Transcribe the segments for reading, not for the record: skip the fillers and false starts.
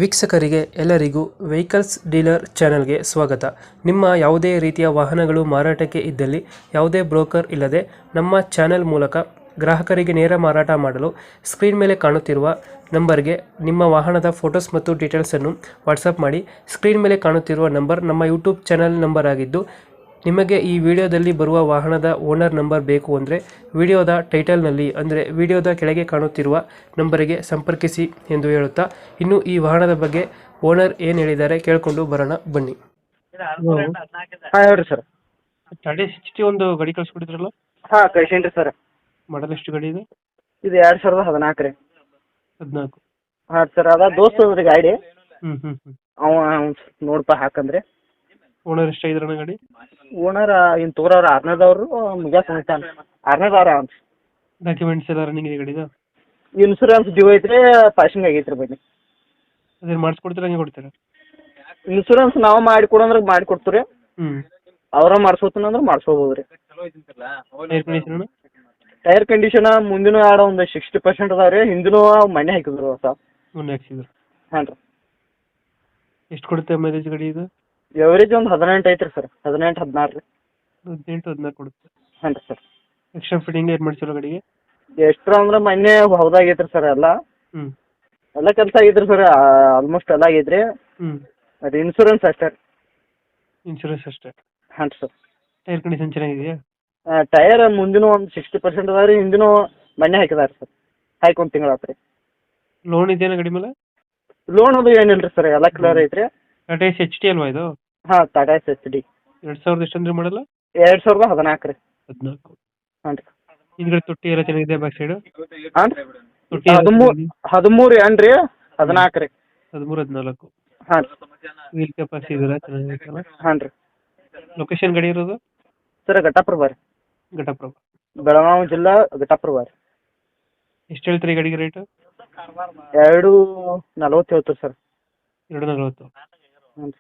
ವೀಕ್ಷಕರಿಗೆ ಎಲ್ಲರಿಗೂ vehicles dealer ಚಾನೆಲ್ಗೆ ಸ್ವಾಗತ. ನಿಮ್ಮ ಯಾವುದೇ ರೀತಿಯ ವಾಹನಗಳು ಮಾರಾಟಕ್ಕೆ ಇದ್ದಲ್ಲಿ ಯಾವುದೇ ಬ್ರೋಕರ್ ಇಲ್ಲದೆ ನಮ್ಮ ಚಾನೆಲ್ ಮೂಲಕ ಗ್ರಾಹಕರಿಗೆ ನೇರ ಮಾರಾಟ ಮಾಡಲು ಸ್ಕ್ರೀನ್ ಮೇಲೆ ಕಾಣುತ್ತಿರುವ ನಂಬರ್ಗೆ ನಿಮ್ಮ ವಾಹನದ ಫೋಟೋಸ್ ಮತ್ತು ಡೀಟೇಲ್ಸನ್ನು ವಾಟ್ಸಪ್ ಮಾಡಿ. ಸ್ಕ್ರೀನ್ ಮೇಲೆ ಕಾಣುತ್ತಿರುವ ನಂಬರ್ ನಮ್ಮ ಯೂಟ್ಯೂಬ್ ಚಾನೆಲ್ ನಂಬರ್ ಆಗಿದ್ದು, ನಿಮಗೆ ಈ ವಿಡಿಯೋದಲ್ಲಿ ಬರುವ ವಾಹನದ ಓನರ್ ನಂಬರ್ ಬೇಕು ಅಂದರೆ ವಿಡಿಯೋದ ಟೈಟಲ್ನಲ್ಲಿ ಅಂದರೆ ವಿಡಿಯೋದ ಕೆಳಗೆ ಕಾಣುತ್ತಿರುವ ನಂಬರಿಗೆ ಸಂಪರ್ಕಿಸಿ ಎಂದು ಹೇಳುತ್ತಾ, ಇನ್ನು ಈ ವಾಹನದ ಬಗ್ಗೆ ಓನರ್ ಏನು ಹೇಳಿದ್ದಾರೆ ಕೇಳಿಕೊಂಡು ಬರೋಣ ಬನ್ನಿ. ಹಾಂ ಹೇಳ್ರಿ ಸರ್. ಟಾಟಾ 60 ಒಂದು ಗಾಡಿ ಕಳಿಸ್ಕೊಟ್ಟಿದ್ರಲ್ಲ, ಹಾಂ ಕಳ್ಸೀನಿ ಸರ್. ಮಾಡಲ್ ಎಷ್ಟು ಗಾಡಿ ಇದೆ? ಇದು 2014 ರೀ. 14. ಹಾಂ ಸರ್, ಅದ ದೋಸ್ತ ಅದ್ರಿ ಗಾಡಿ. ಹ್ಞೂ ಅವ ನೋಡಪ್ಪ ಹಾಕಂದ್ರಿ. ಓನರ್ ಎಷ್ಟಾಗಿದ್ರಣ್ಣ ಗಾಡಿ? ಓನರ್ ಇನ್ನು ತೋರವ್ರು 6ನೇದವ್ರು ಮುಗ್ಯಾಕ ಹೊಂಟಾನ. 6ನೇದವ್ರ ಅವ್ನು. ಡಾಕ್ಯುಮೆಂಟ್ಸ್ ಎಲ್ಲ ರನ್ನಿಂಗ್ ಇದೆ ಗಾಡಿದು? ಇನ್ಸೂರೆನ್ಸ್ ಡ್ಯೂ ಐತ್ರಿ, ಪಾಸಿಂಗ್ ಆಗೈತೆ ರೀ ಬನ್ನಿ. ಅದೇನು ಮಾಡಿಸ್ಕೊಡ್ತೀರಾ, ಹಂಗೆ ಕೊಡ್ತೀರಾ? ಇನ್ಸೂರೆನ್ಸ್ ನಾವು ಮಾಡಿ ಕೊಡಂದ್ರೆ ಮಾಡಿ ಕೊಡ್ತೀವಿ. ಹ್ಞೂ. ಅವ್ರ ಮಾಡ್ಸೋತನಂದ್ರೆ ಮಾಡಿಸ್ಕೋಬೋದು ರೀ. Air condition? ಟೈರ್ ಕಂಡೀಷನ್ ಮುಂದಿನ ಆಡ ಒಂದು 60% ಅದಾವ ರೀ. ಹಿಂದಿನೂ ಮಣ್ಣೆ ಹಾಕಿದ್ರು ಹೊಸ. ಮೊನ್ನೆ ಹಾಕ್ಸಿದ್ರು. ಹಾಂ ರೀ. ಎಷ್ಟು ಕೊಡುತ್ತೆ ಮೈಲೇಜ್ ಗಾಡಿ ಇದು? ಎವರೇಜ್ ಒಂದು 18 ಐತ್ರಿ ಸರ್. 18 16 ರೀ. 18 16 ಕೊಡುತ್ತೆ. ಹಾಂ ರೀ ಸರ್. ಎಕ್ಸ್ಟ್ರಾ ಫಿಟ್ಟಿಂಗ್ ಏನು ಮಾಡ್ಸಿರೋ ಗಾಡಿಗೆ? ಎಷ್ಟ್ರ ಅಂದ್ರೆ ಮೊನ್ನೆ ಹೌದಾಗೈತ್ರಿ ಸರ್ ಎಲ್ಲ. ಹ್ಞೂ. ಎಲ್ಲ ಕೆಲಸ ಆಗೈತ್ರಿ ಸರ್, ಆಲ್ಮೋಸ್ಟ್ ಎಲ್ಲ ಆಗೈತ್ರಿ. ಹ್ಞೂ. ಅದು ಇನ್ಸೂರೆನ್ಸ್ ಅಷ್ಟೇ. ಇನ್ಶೂರೆನ್ಸ್ ಅಷ್ಟೇ? ಹಾಂ ಸರ್. ಟೈರ್ ಕಂಡೀಷನ್ ಚೆನ್ನಾಗಿದೆಯಾ? ಟಯರ್ ಮುಂದಿನ ಒಂದು 60% ಅದಾವ ರೀ. ಹಿಂದಿನೂ ಮಣ್ಣೆ ಹಾಕಿದಾರೆ ಸರ್. ಹಾಕಿ ಒಂದು ತಿಂಗಳು ಆತ್ರಿ. ಲೋನ್ ಇದೆಯಾ ಗಾಡಿ ಮೇಲೆ? ಲೋನ್ ಅದು ಏನಿಲ್ಲ ರೀ ಸರ್, ಎಲ್ಲ ಕ್ಲಿಯರ್ ಐತ್ರಿ. ಟಾಟಾ ಎಸ್ ಎಚ್ ಟಿ ಅಲ್ವಾ ಇದು? ಹಾಂ ಟಾಟಾ ಎಸ್ ಎಚ್ ಡಿ. 2000 ಎಷ್ಟು ಅಂದ್ರೆ ಮಾಡಲ್ಲ? 2014 ರೀ. 14. ಹಾಂ ರೀ. ಹಿಂದ್ಗಡೆ ತೊಟ್ಟಿ ಎಲ್ಲ ಚೆನ್ನಾಗಿದೆ, ಬ್ಯಾಕ್ ಸೈಡು? ಹಾಂ ರೀ. ತೊಟ್ಟಿ 13 ಏನು ರೀ? 14 ರೀ. 13 14. ಹಾಂ ರೀ. ವೀಲ್ ಕೆಪಾಸಿಟಿ ಇದೆಲ್ಲ ಚೆನ್ನಾಗಿರುತ್ತಲ್ಲ? ಹಾಂ ರೀ. ಲೊಕೇಶನ್ ಗಾಡಿ ಇರೋದು? ಸರ್ ಘಟಪ್ರ ಬಾರಿ. ಘಟಪ್ರಭ. ಬೆಳಗಾವಿ ಜಿಲ್ಲಾ ಘಟಪ್ರ ಬಾರಿ. ಎಷ್ಟು ಹೇಳ್ತೀರಿ ಈ ಗಾಡಿಗೆ ರೇಟು? 240 ಹೇಳ್ತೀವಿ ಸರ್. 240. ಹ್ಞೂ ರೀ.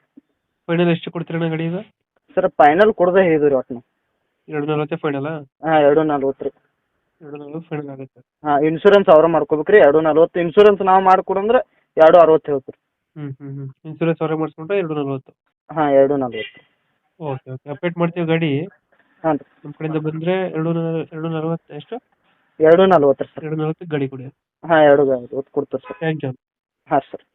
ಫೈನಲ್ ಎಷ್ಟು ಕೊಡ್ತೀರಣ್ಣ ಗಾಡಿ ಇದು? ಸರ್ ಫೈನಲ್ ಕೊಡದೆ ಹೇಳಿದ್ವಿ ರೀ ಒಟ್ಟು. 240 ಫೈನಲಾ? ಹಾಂ 240 ರೀ. 240 ಫೈನಲ್ ಆಗುತ್ತೆ. ಹಾಂ ಇನ್ಶೂರೆನ್ಸ್ ಅವ್ರ ಮಾಡ್ಕೋಬೇಕು ರೀ. 240 ಇನ್ಶೂರೆನ್ಸ್ ನಾವು ಮಾಡ್ಕೊಡಂದ್ರೆ 260 ಹೇಳ್ತೀವಿ. ಇನ್ಶೂರೆನ್ಸ್ ಅವರೇ ಮಾಡಿಸ್ಕೊಂಡ್ರೆ 240. ಹಾಂ 240. ಓಕೆ ಅಪ್ಡೇಟ್ ಮಾಡ್ತೀವಿ ಗಾಡಿ. ಹಾಂ ರೀ. ನಮ್ಮ ಕಡೆಯಿಂದ ಬಂದರೆ 240 ಎಷ್ಟು? 240 ರೀ ಸರ್. 240 ಗಾಡಿ ಕೊಡಿ. ಹಾಂ 240 ಕೊಡ್ತೀವಿ ಸರ್. Thank you. ಹಾಂ ಸರ್.